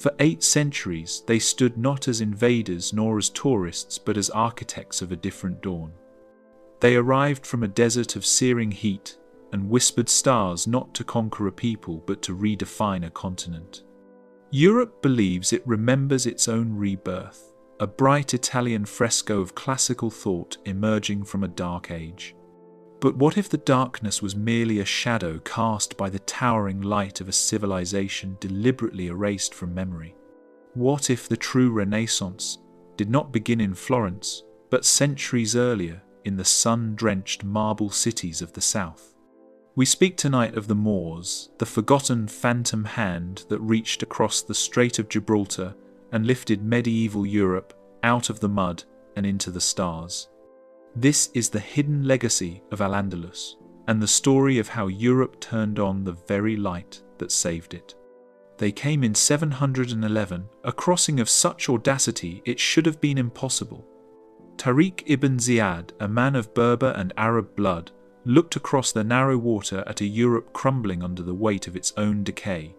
For 8 centuries, they stood not as invaders nor as tourists, but as architects of a different dawn. They arrived from a desert of searing heat and whispered stars, not to conquer a people, but to redefine a continent. Europe believes it remembers its own rebirth, a bright Italian fresco of classical thought emerging from a dark age. But what if the darkness was merely a shadow cast by the towering light of a civilization deliberately erased from memory? What if the true Renaissance did not begin in Florence, but centuries earlier in the sun-drenched marble cities of the south? We speak tonight of the Moors, the forgotten phantom hand that reached across the Strait of Gibraltar and lifted medieval Europe out of the mud and into the stars. This is the hidden legacy of Al-Andalus, and the story of how Europe turned on the very light that saved it. They came in 711, a crossing of such audacity it should have been impossible. Tariq ibn Ziyad, a man of Berber and Arab blood, looked across the narrow water at a Europe crumbling under the weight of its own decay.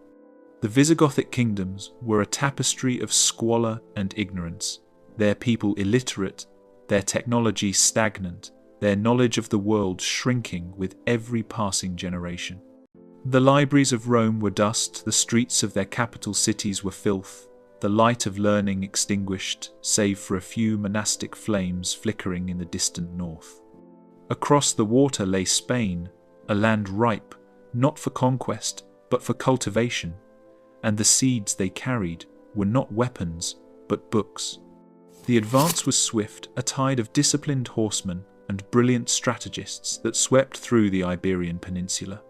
The Visigothic kingdoms were a tapestry of squalor and ignorance, their people illiterate, their technology stagnant, their knowledge of the world shrinking with every passing generation. The libraries of Rome were dust, the streets of their capital cities were filth, the light of learning extinguished, save for a few monastic flames flickering in the distant north. Across the water lay Spain, a land ripe, not for conquest, but for cultivation, and the seeds they carried were not weapons, but books. The advance was swift, a tide of disciplined horsemen and brilliant strategists that swept through the Iberian Peninsula.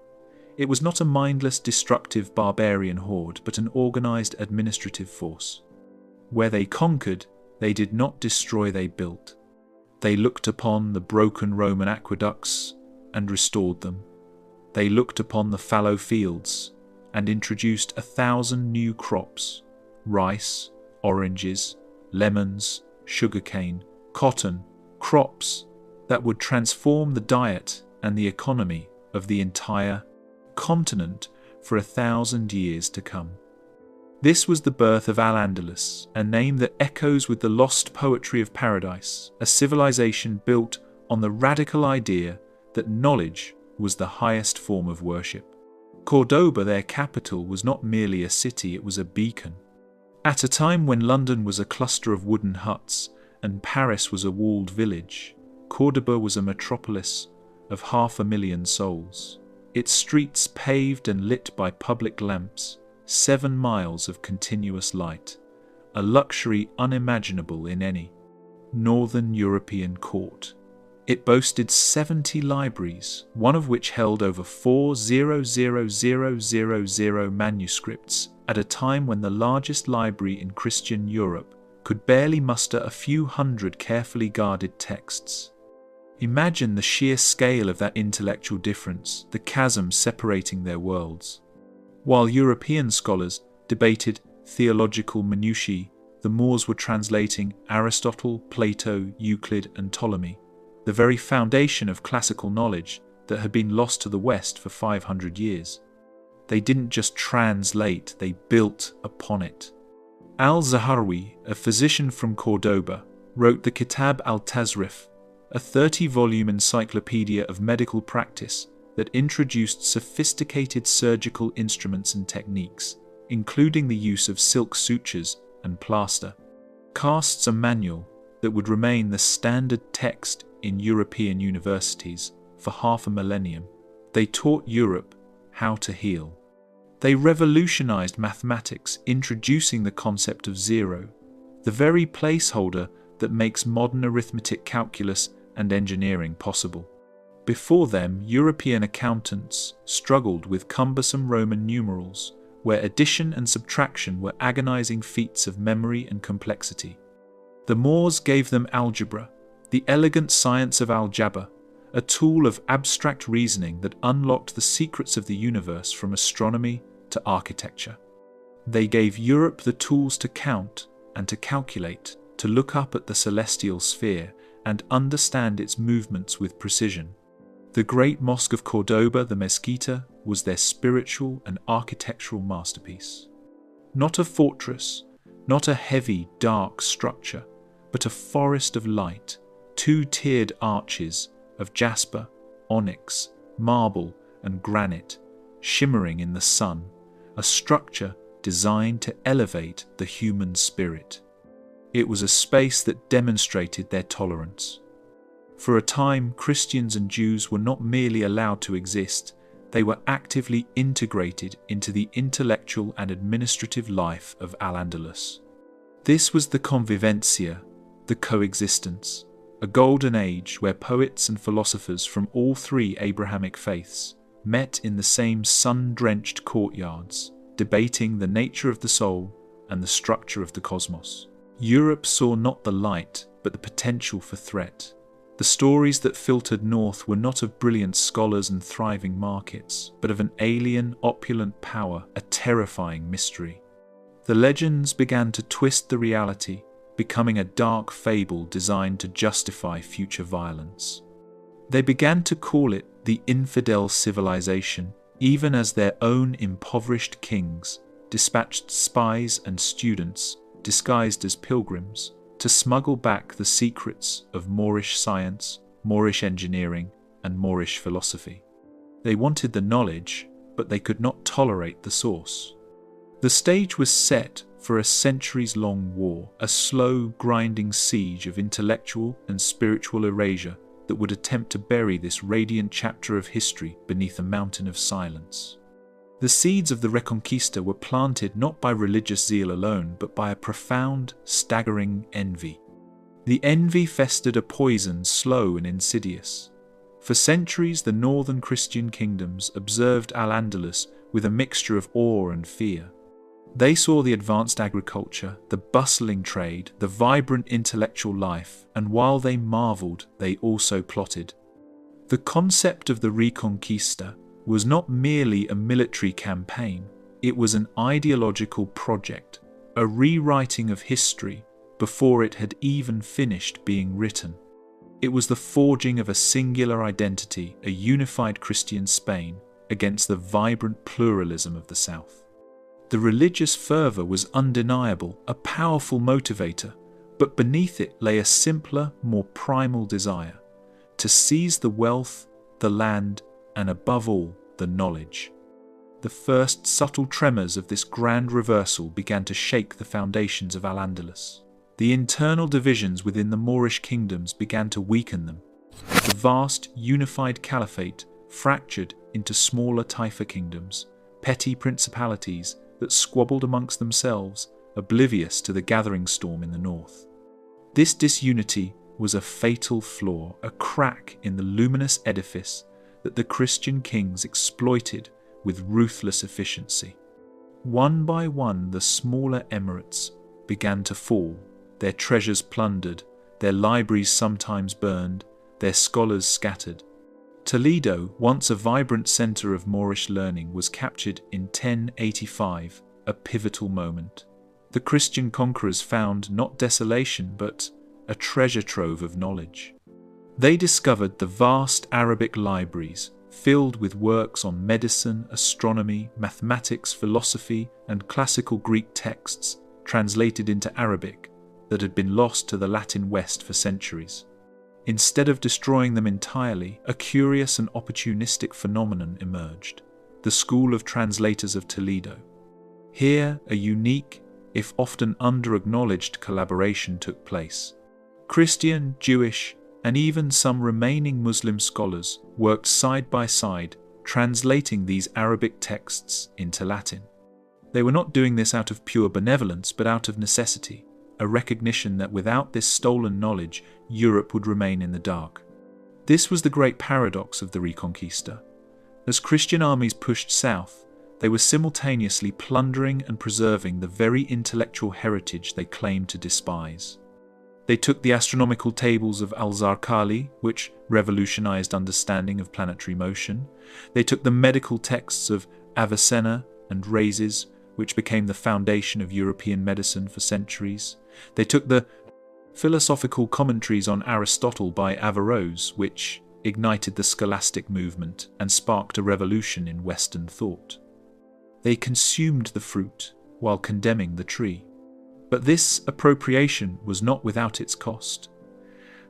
It was not a mindless, destructive barbarian horde, but an organized administrative force. Where they conquered, they did not destroy, they built. They looked upon the broken Roman aqueducts and restored them. They looked upon the fallow fields and introduced 1,000 new crops: rice, oranges, lemons, sugarcane, cotton, crops that would transform the diet and the economy of the entire continent for 1,000 years to come. This was the birth of Al-Andalus, a name that echoes with the lost poetry of paradise, a civilization built on the radical idea that knowledge was the highest form of worship. Cordoba, their capital, was not merely a city, it was a beacon. At a time when London was a cluster of wooden huts and Paris was a walled village, Cordoba was a metropolis of 500,000 souls. Its streets paved and lit by public lamps, 7 miles of continuous light, a luxury unimaginable in any northern European court. It boasted 70 libraries, one of which held over 4,000,000 manuscripts at a time when the largest library in Christian Europe could barely muster a few hundred carefully guarded texts. Imagine the sheer scale of that intellectual difference, the chasm separating their worlds. While European scholars debated theological minutiae, the Moors were translating Aristotle, Plato, Euclid, and Ptolemy, the very foundation of classical knowledge that had been lost to the West for 500 years. They didn't just translate, they built upon it. Al-Zahrawi, a physician from Cordoba, wrote the Kitab al-Tazrif, a 30-volume encyclopedia of medical practice that introduced sophisticated surgical instruments and techniques, including the use of silk sutures and plaster. Casts a manual that would remain the standard text in European universities for half a millennium. They taught Europe how to heal. They revolutionized mathematics, introducing the concept of zero, the very placeholder that makes modern arithmetic, calculus, and engineering possible. Before them, European accountants struggled with cumbersome Roman numerals, where addition and subtraction were agonizing feats of memory and complexity. The Moors gave them algebra, the elegant science of Algebra, a tool of abstract reasoning that unlocked the secrets of the universe from astronomy to architecture. They gave Europe the tools to count and to calculate, to look up at the celestial sphere and understand its movements with precision. The great mosque of Cordoba, the Mezquita, was their spiritual and architectural masterpiece. Not a fortress, not a heavy, dark structure, but a forest of light, two-tiered arches of jasper, onyx, marble, and granite, shimmering in the sun, a structure designed to elevate the human spirit. It was a space that demonstrated their tolerance. For a time, Christians and Jews were not merely allowed to exist, they were actively integrated into the intellectual and administrative life of Al-Andalus. This was the convivencia, the coexistence, a golden age where poets and philosophers from all three Abrahamic faiths met in the same sun-drenched courtyards, debating the nature of the soul and the structure of the cosmos. Europe saw not the light, but the potential for threat. The stories that filtered north were not of brilliant scholars and thriving markets, but of an alien, opulent power, a terrifying mystery. The legends began to twist the reality, becoming a dark fable designed to justify future violence. They began to call it the infidel civilization, even as their own impoverished kings dispatched spies and students, disguised as pilgrims, to smuggle back the secrets of Moorish science, Moorish engineering, and Moorish philosophy. They wanted the knowledge, but they could not tolerate the source. The stage was set for a centuries-long war, a slow, grinding siege of intellectual and spiritual erasure that would attempt to bury this radiant chapter of history beneath a mountain of silence. The seeds of the Reconquista were planted not by religious zeal alone, but by a profound, staggering envy. The envy festered a poison slow and insidious. For centuries, the northern Christian kingdoms observed Al-Andalus with a mixture of awe and fear. They saw the advanced agriculture, the bustling trade, the vibrant intellectual life, and while they marveled, they also plotted. The concept of the Reconquista was not merely a military campaign, it was an ideological project, a rewriting of history before it had even finished being written. It was the forging of a singular identity, a unified Christian Spain, against the vibrant pluralism of the South. The religious fervour was undeniable, a powerful motivator, but beneath it lay a simpler, more primal desire to seize the wealth, the land, and above all, the knowledge. The first subtle tremors of this grand reversal began to shake the foundations of Al-Andalus. The internal divisions within the Moorish kingdoms began to weaken them. The vast, unified caliphate fractured into smaller taifa kingdoms, petty principalities that squabbled amongst themselves, oblivious to the gathering storm in the north. This disunity was a fatal flaw, a crack in the luminous edifice that the Christian kings exploited with ruthless efficiency. One by one, the smaller emirates began to fall, their treasures plundered, their libraries sometimes burned, their scholars scattered. Toledo, once a vibrant centre of Moorish learning, was captured in 1085, a pivotal moment. The Christian conquerors found not desolation, but a treasure trove of knowledge. They discovered the vast Arabic libraries, filled with works on medicine, astronomy, mathematics, philosophy, and classical Greek texts translated into Arabic that had been lost to the Latin West for centuries. Instead of destroying them entirely, a curious and opportunistic phenomenon emerged: the School of Translators of Toledo. Here, a unique, if often under-acknowledged collaboration took place. Christian, Jewish, and even some remaining Muslim scholars worked side by side, translating these Arabic texts into Latin. They were not doing this out of pure benevolence, but out of necessity, a recognition that without this stolen knowledge, Europe would remain in the dark. This was the great paradox of the Reconquista. As Christian armies pushed south, they were simultaneously plundering and preserving the very intellectual heritage they claimed to despise. They took the astronomical tables of al-Zarqali, which revolutionized understanding of planetary motion. They took the medical texts of Avicenna and Rhazes, which became the foundation of European medicine for centuries. They took the philosophical commentaries on Aristotle by Averroes, which ignited the scholastic movement and sparked a revolution in Western thought. They consumed the fruit, while condemning the tree. But this appropriation was not without its cost.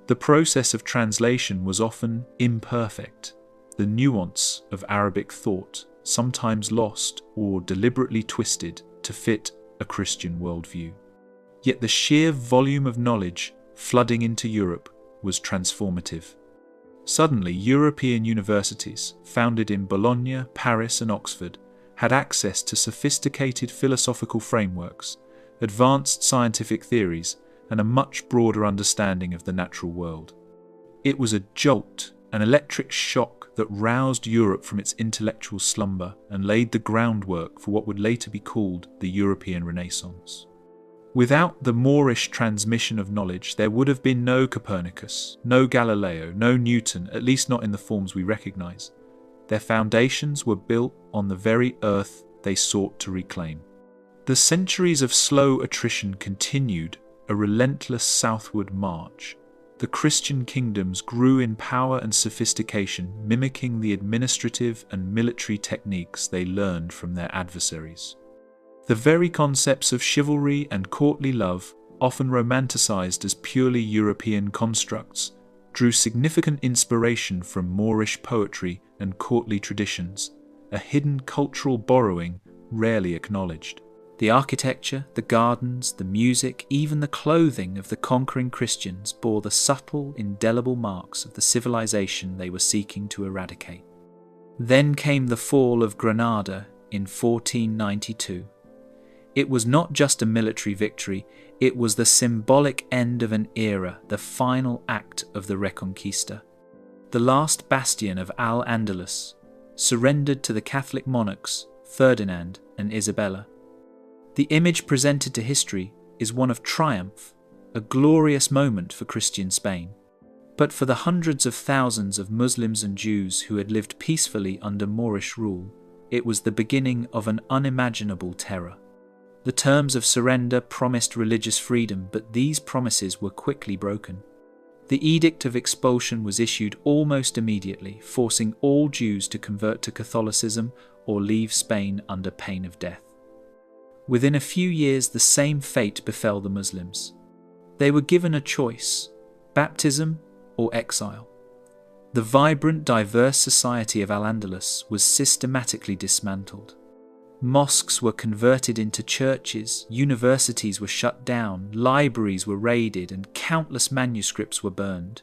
The process of translation was often imperfect, the nuance of Arabic thought sometimes lost or deliberately twisted to fit a Christian worldview. Yet the sheer volume of knowledge flooding into Europe was transformative. Suddenly, European universities, founded in Bologna, Paris, and Oxford, had access to sophisticated philosophical frameworks, advanced scientific theories, and a much broader understanding of the natural world. It was a jolt, an electric shock that roused Europe from its intellectual slumber and laid the groundwork for what would later be called the European Renaissance. Without the Moorish transmission of knowledge, there would have been no Copernicus, no Galileo, no Newton, at least not in the forms we recognize. Their foundations were built on the very earth they sought to reclaim. The centuries of slow attrition continued, a relentless southward march. The Christian kingdoms grew in power and sophistication, mimicking the administrative and military techniques they learned from their adversaries. The very concepts of chivalry and courtly love, often romanticized as purely European constructs, drew significant inspiration from Moorish poetry and courtly traditions, a hidden cultural borrowing rarely acknowledged. The architecture, the gardens, the music, even the clothing of the conquering Christians bore the subtle, indelible marks of the civilization they were seeking to eradicate. Then came the fall of Granada in 1492. It was not just a military victory, it was the symbolic end of an era, the final act of the Reconquista. The last bastion of Al-Andalus surrendered to the Catholic monarchs Ferdinand and Isabella. The image presented to history is one of triumph, a glorious moment for Christian Spain. But for the hundreds of thousands of Muslims and Jews who had lived peacefully under Moorish rule, it was the beginning of an unimaginable terror. The terms of surrender promised religious freedom, but these promises were quickly broken. The edict of expulsion was issued almost immediately, forcing all Jews to convert to Catholicism or leave Spain under pain of death. Within a few years, the same fate befell the Muslims. They were given a choice: baptism or exile. The vibrant, diverse society of Al-Andalus was systematically dismantled. Mosques were converted into churches, universities were shut down, libraries were raided, and countless manuscripts were burned.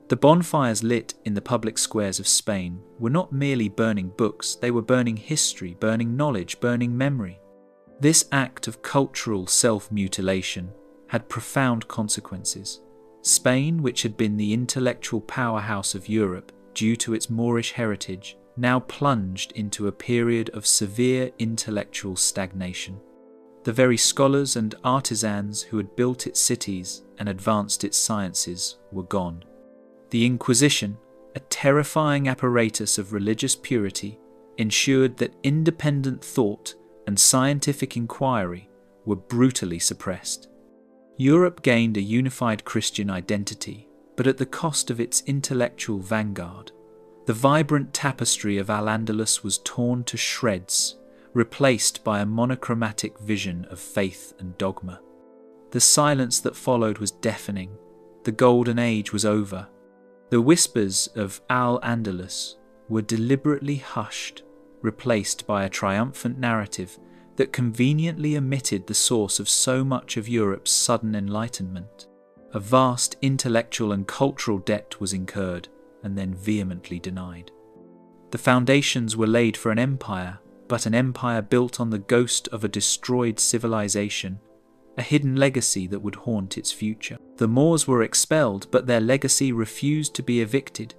The bonfires lit in the public squares of Spain were not merely burning books, they were burning history, burning knowledge, burning memory. This act of cultural self-mutilation had profound consequences. Spain, which had been the intellectual powerhouse of Europe due to its Moorish heritage, now plunged into a period of severe intellectual stagnation. The very scholars and artisans who had built its cities and advanced its sciences were gone. The Inquisition, a terrifying apparatus of religious purity, ensured that independent thought and scientific inquiry were brutally suppressed. Europe gained a unified Christian identity, but at the cost of its intellectual vanguard. The vibrant tapestry of Al-Andalus was torn to shreds, replaced by a monochromatic vision of faith and dogma. The silence that followed was deafening. The Golden Age was over. The whispers of Al-Andalus were deliberately hushed, replaced by a triumphant narrative that conveniently omitted the source of so much of Europe's sudden enlightenment. A vast intellectual and cultural debt was incurred and then vehemently denied. The foundations were laid for an empire, but an empire built on the ghost of a destroyed civilization, a hidden legacy that would haunt its future. The Moors were expelled, but their legacy refused to be evicted.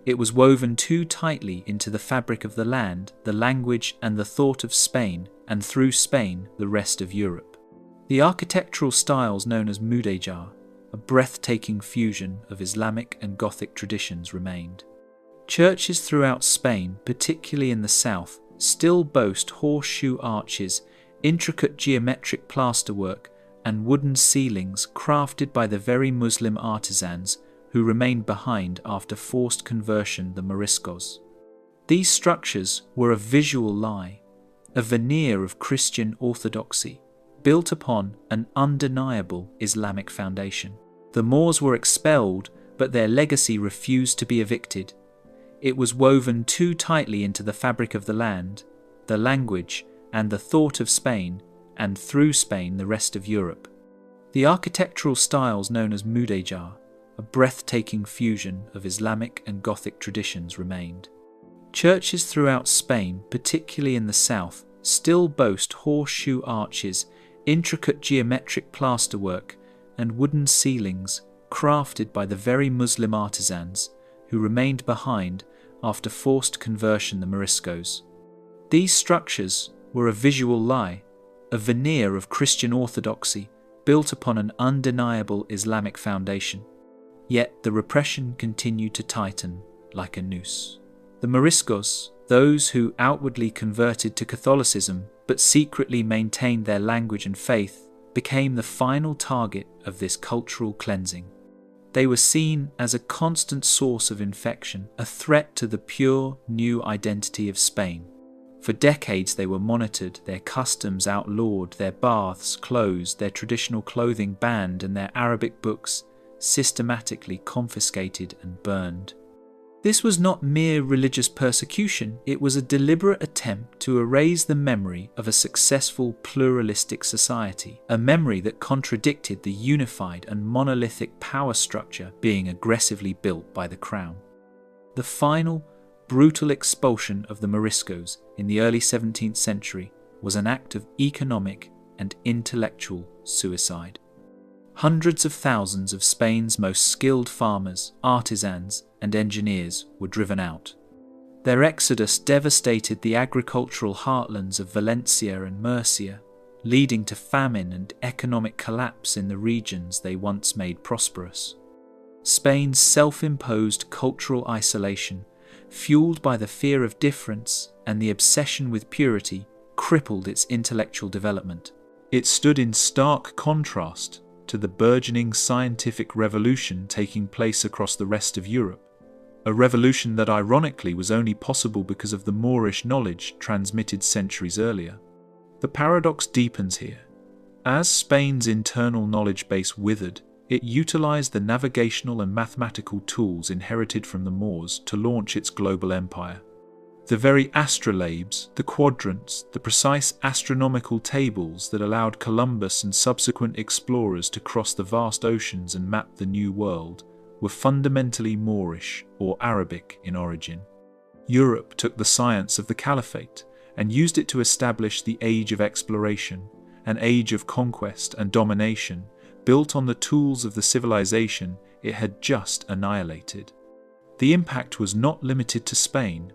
It was woven too tightly into the fabric of the land, the language and the thought of Spain, and through Spain, the rest of Europe. The architectural styles known as Mudejar, a breathtaking fusion of Islamic and Gothic traditions, remained. Churches throughout Spain, particularly in the south, still boast horseshoe arches, intricate geometric plasterwork, and wooden ceilings crafted by the very Muslim artisans who remained behind after forced conversion, the Moriscos. These structures were a visual lie. a veneer of Christian orthodoxy, built upon an undeniable Islamic foundation. The Moors were expelled, but their legacy refused to be evicted. It was woven too tightly into the fabric of the land, the language, and the thought of Spain, and through Spain the rest of Europe. The architectural styles known as Mudejar, a breathtaking fusion of Islamic and Gothic traditions, remained. Churches throughout Spain, particularly in the south, still boast horseshoe arches, intricate geometric plasterwork, and wooden ceilings crafted by the very Muslim artisans who remained behind after forced conversion, the Moriscos. These structures were a visual lie, a veneer of Christian orthodoxy built upon an undeniable Islamic foundation. Yet the repression continued to tighten like a noose. The Moriscos, those who outwardly converted to Catholicism but secretly maintained their language and faith, became the final target of this cultural cleansing. They were seen as a constant source of infection, a threat to the pure new identity of Spain. For decades they were monitored, their customs outlawed, their baths closed, their traditional clothing banned, and their Arabic books systematically confiscated and burned. This was not mere religious persecution, it was a deliberate attempt to erase the memory of a successful pluralistic society, a memory that contradicted the unified and monolithic power structure being aggressively built by the crown. The final, brutal expulsion of the Moriscos in the early 17th century was an act of economic and intellectual suicide. Hundreds of thousands of Spain's most skilled farmers, artisans, and engineers were driven out. Their exodus devastated the agricultural heartlands of Valencia and Murcia, leading to famine and economic collapse in the regions they once made prosperous. Spain's self-imposed cultural isolation, fueled by the fear of difference and the obsession with purity, crippled its intellectual development. It stood in stark contrast to the burgeoning scientific revolution taking place across the rest of Europe, a revolution that ironically was only possible because of the Moorish knowledge transmitted centuries earlier. The paradox deepens here. As Spain's internal knowledge base withered, it utilized the navigational and mathematical tools inherited from the Moors to launch its global empire. The very astrolabes, the quadrants, the precise astronomical tables that allowed Columbus and subsequent explorers to cross the vast oceans and map the New World were fundamentally Moorish or Arabic in origin. Europe took the science of the Caliphate and used it to establish the age of exploration, an age of conquest and domination built on the tools of the civilization it had just annihilated. The impact was not limited to Spain.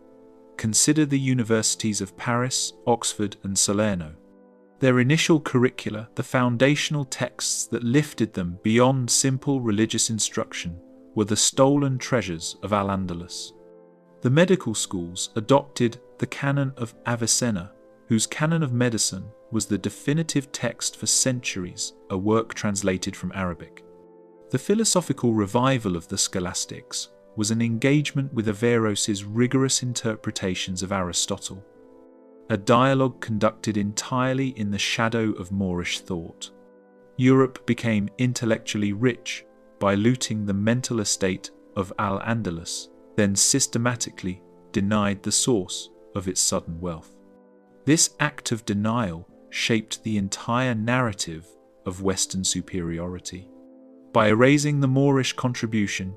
Consider the universities of Paris, Oxford, and Salerno. Their initial curricula, the foundational texts that lifted them beyond simple religious instruction, were the stolen treasures of Al-Andalus. The medical schools adopted the canon of Avicenna, whose canon of medicine was the definitive text for centuries, a work translated from Arabic. The philosophical revival of the scholastics was an engagement with Averroes' rigorous interpretations of Aristotle, a dialogue conducted entirely in the shadow of Moorish thought. Europe became intellectually rich by looting the mental estate of Al-Andalus, then systematically denied the source of its sudden wealth. This act of denial shaped the entire narrative of Western superiority. By erasing the Moorish contribution,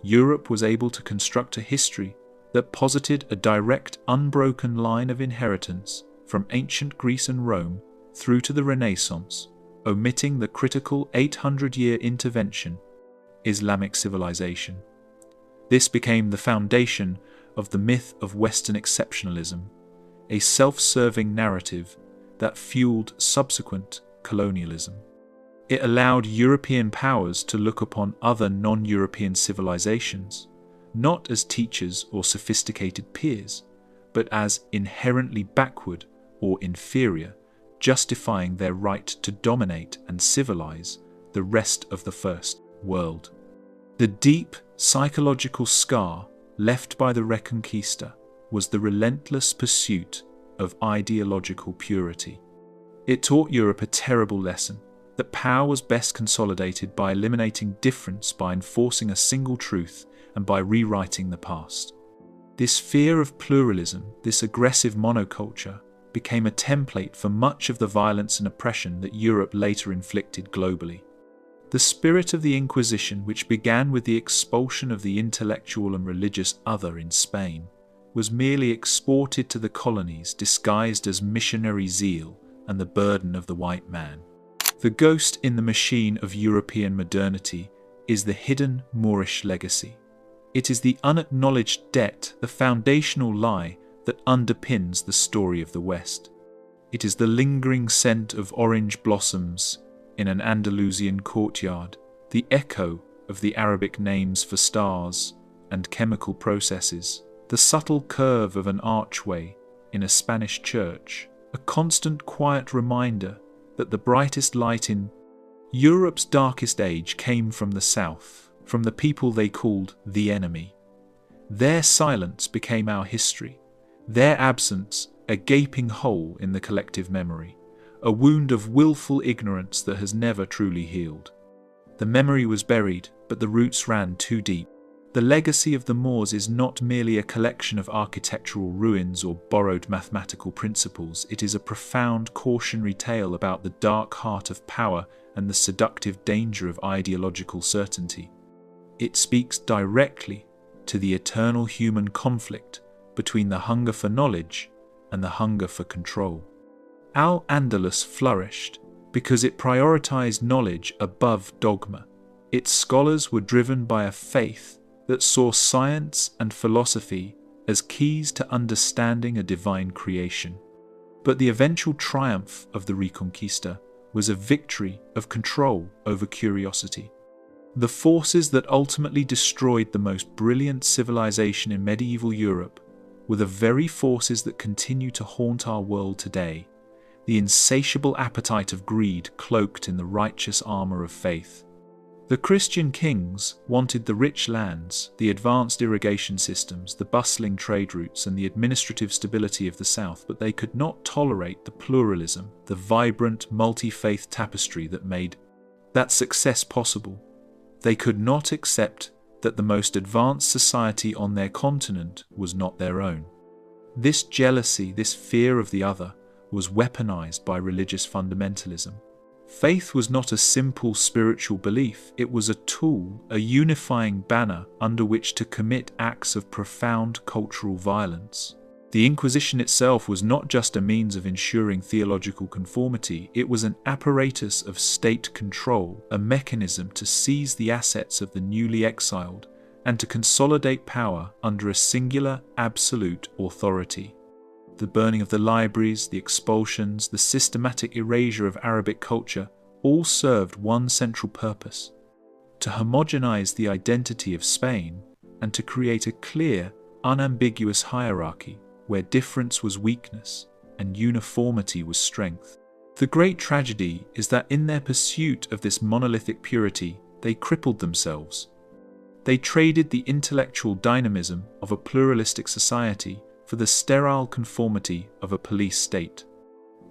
Europe was able to construct a history that posited a direct, unbroken line of inheritance from ancient Greece and Rome through to the Renaissance, omitting the critical 800-year intervention, Islamic civilization. This became the foundation of the myth of Western exceptionalism, a self-serving narrative that fueled subsequent colonialism. It allowed European powers to look upon other non-European civilizations, not as teachers or sophisticated peers, but as inherently backward or inferior, justifying their right to dominate and civilize the rest of the First World. The deep psychological scar left by the Reconquista was the relentless pursuit of ideological purity. It taught Europe a terrible lesson, that power was best consolidated by eliminating difference, by enforcing a single truth, and by rewriting the past. This fear of pluralism, this aggressive monoculture, became a template for much of the violence and oppression that Europe later inflicted globally. The spirit of the Inquisition, which began with the expulsion of the intellectual and religious other in Spain, was merely exported to the colonies disguised as missionary zeal and the burden of the white man. The ghost in the machine of European modernity is the hidden Moorish legacy. It is the unacknowledged debt, the foundational lie that underpins the story of the West. It is the lingering scent of orange blossoms in an Andalusian courtyard, the echo of the Arabic names for stars and chemical processes, the subtle curve of an archway in a Spanish church, a constant quiet reminder that the brightest light in Europe's darkest age came from the south, from the people they called the enemy. Their silence became our history, their absence a gaping hole in the collective memory, a wound of willful ignorance that has never truly healed. The memory was buried, but the roots ran too deep. The legacy of the Moors is not merely a collection of architectural ruins or borrowed mathematical principles. It is a profound cautionary tale about the dark heart of power and the seductive danger of ideological certainty. It speaks directly to the eternal human conflict between the hunger for knowledge and the hunger for control. Al-Andalus flourished because it prioritized knowledge above dogma. Its scholars were driven by a faith that saw science and philosophy as keys to understanding a divine creation. But the eventual triumph of the Reconquista was a victory of control over curiosity. The forces that ultimately destroyed the most brilliant civilization in medieval Europe were the very forces that continue to haunt our world today, the insatiable appetite of greed cloaked in the righteous armor of faith. The Christian kings wanted the rich lands, the advanced irrigation systems, the bustling trade routes, and the administrative stability of the south, but they could not tolerate the pluralism, the vibrant, multi-faith tapestry that made that success possible. They could not accept that the most advanced society on their continent was not their own. This jealousy, this fear of the other, was weaponized by religious fundamentalism. Faith was not a simple spiritual belief, it was a tool, a unifying banner under which to commit acts of profound cultural violence. The Inquisition itself was not just a means of ensuring theological conformity, it was an apparatus of state control, a mechanism to seize the assets of the newly exiled and to consolidate power under a singular, absolute authority. The burning of the libraries, the expulsions, the systematic erasure of Arabic culture all served one central purpose: to homogenize the identity of Spain and to create a clear, unambiguous hierarchy where difference was weakness and uniformity was strength. The great tragedy is that in their pursuit of this monolithic purity, they crippled themselves. They traded the intellectual dynamism of a pluralistic society for the sterile conformity of a police state.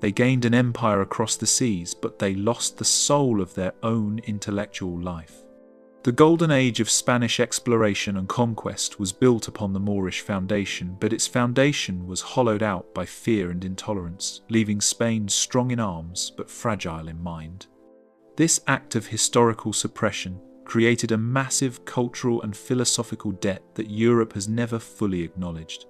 They gained an empire across the seas, but they lost the soul of their own intellectual life. The Golden Age of Spanish exploration and conquest was built upon the Moorish foundation, but its foundation was hollowed out by fear and intolerance, leaving Spain strong in arms but fragile in mind. This act of historical suppression created a massive cultural and philosophical debt that Europe has never fully acknowledged.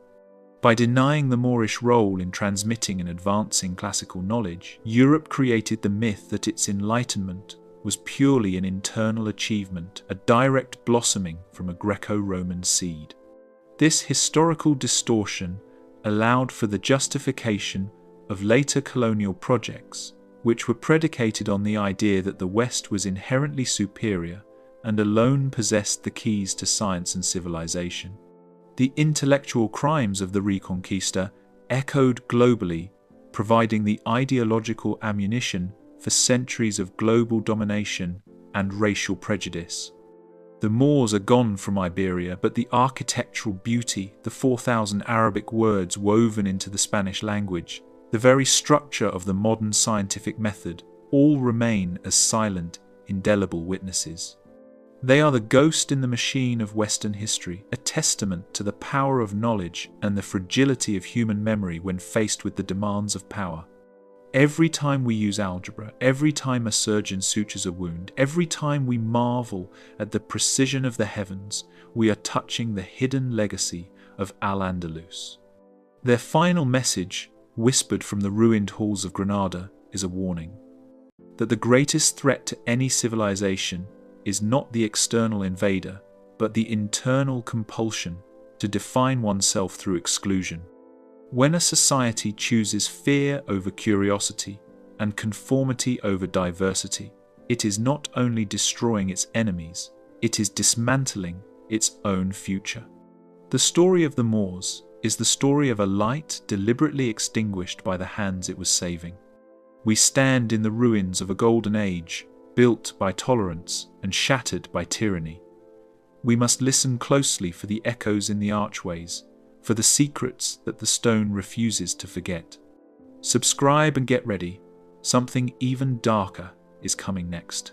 By denying the Moorish role in transmitting and advancing classical knowledge, Europe created the myth that its Enlightenment was purely an internal achievement, a direct blossoming from a Greco-Roman seed. This historical distortion allowed for the justification of later colonial projects, which were predicated on the idea that the West was inherently superior and alone possessed the keys to science and civilization. The intellectual crimes of the Reconquista echoed globally, providing the ideological ammunition for centuries of global domination and racial prejudice. The Moors are gone from Iberia, but the architectural beauty, the 4,000 Arabic words woven into the Spanish language, the very structure of the modern scientific method, all remain as silent, indelible witnesses. They are the ghost in the machine of Western history, a testament to the power of knowledge and the fragility of human memory when faced with the demands of power. Every time we use algebra, every time a surgeon sutures a wound, every time we marvel at the precision of the heavens, we are touching the hidden legacy of Al-Andalus. Their final message, whispered from the ruined halls of Granada, is a warning that the greatest threat to any civilization is not the external invader, but the internal compulsion to define oneself through exclusion. When a society chooses fear over curiosity and conformity over diversity, it is not only destroying its enemies, it is dismantling its own future. The story of the Moors is the story of a light deliberately extinguished by the hands it was saving. We stand in the ruins of a golden age, built by tolerance and shattered by tyranny. We must listen closely for the echoes in the archways, for the secrets that the stone refuses to forget. Subscribe and get ready. Something even darker is coming next.